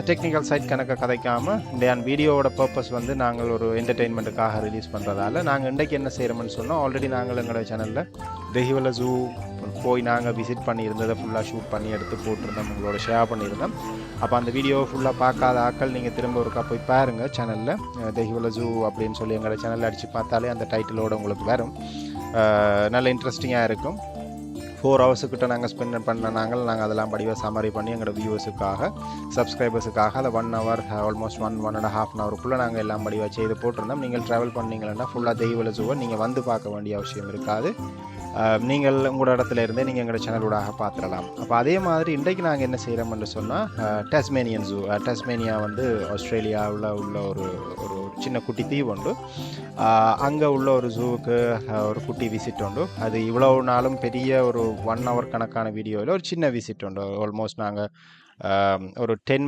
Technical side கணக்கை கதைக்காமல் இந்த வீடியோவோட பர்பஸ் வந்து நாங்கள் ஒரு என்டர்டெயின்மெண்ட்டுக்காக ரிலீஸ் பண்ணுறதால நாங்கள் இன்றைக்கு என்ன செய்கிறோம்னு சொன்னால் ஆல்ரெடி நாங்கள் எங்களோட சேனலில் தெஹிவல ஜூ போய் நாங்கள் விசிட் பண்ணியிருந்ததை ஃபுல்லாக ஷூட் பண்ணி எடுத்து போட்டிருந்தோம், உங்களோட ஷேர் பண்ணியிருந்தோம். அப்போ அந்த வீடியோவை ஃபுல்லாக பார்க்காத ஆக்கள் நீங்கள் திரும்ப ஒருக்கா போய் பாருங்கள் சேனலில் தெஹிவல ஜூ அப்படின்னு சொல்லி எங்களோட சேனலில் அடித்து பார்த்தாலே அந்த டைட்டிலோடு உங்களுக்கு வரும். நல்ல இன்ட்ரெஸ்டிங்காக இருக்கும். 4 ஹவர்ஸுக்கிட்ட நாங்கள் ஸ்பெண்ட் பண்ண நாங்கள் அதெல்லாம் படிவாக சம்மரி பண்ணி எங்களோட வியூவர்ஸுக்காக சப்ஸ்கிரைபர்ஸுக்காக அதை 1 ஹவர் ஆல்மோஸ்ட் 1.5 ஹவருக்குள்ளே நாங்கள் எல்லாம் படிவாக செய்து போட்டிருந்தோம். நீங்கள் ட்ராவல் பண்ணிங்கன்னா ஃபுல்லாக தெய்வல ஜூவை நீங்கள் வந்து பார்க்க வேண்டிய அவசியம் இருக்காது. நீங்கள் உங்களோட இடத்துல இருந்தே நீங்கள் எங்களோட சேனலூடாக பார்த்துடலாம். அப்போ அதே மாதிரி இன்றைக்கு நாங்கள் என்ன செய்கிறோம்னு சொன்னால் டாஸ்மேனியன் ஜூ. டாஸ்மேனியா வந்து ஆஸ்திரேலியாவில் உள்ள ஒரு சின்ன குட்டி தீவு உண்டு. அங்கே உள்ள ஒரு ஜூவுக்கு ஒரு குட்டி விசிட் உண்டு. அது இவ்வளவு நாளும் பெரிய ஒரு 1 ஹவர் கணக்கான வீடியோவில் ஒரு சின்ன விசிட் உண்டு. ஆல்மோஸ்ட் நாங்கள் ஒரு 10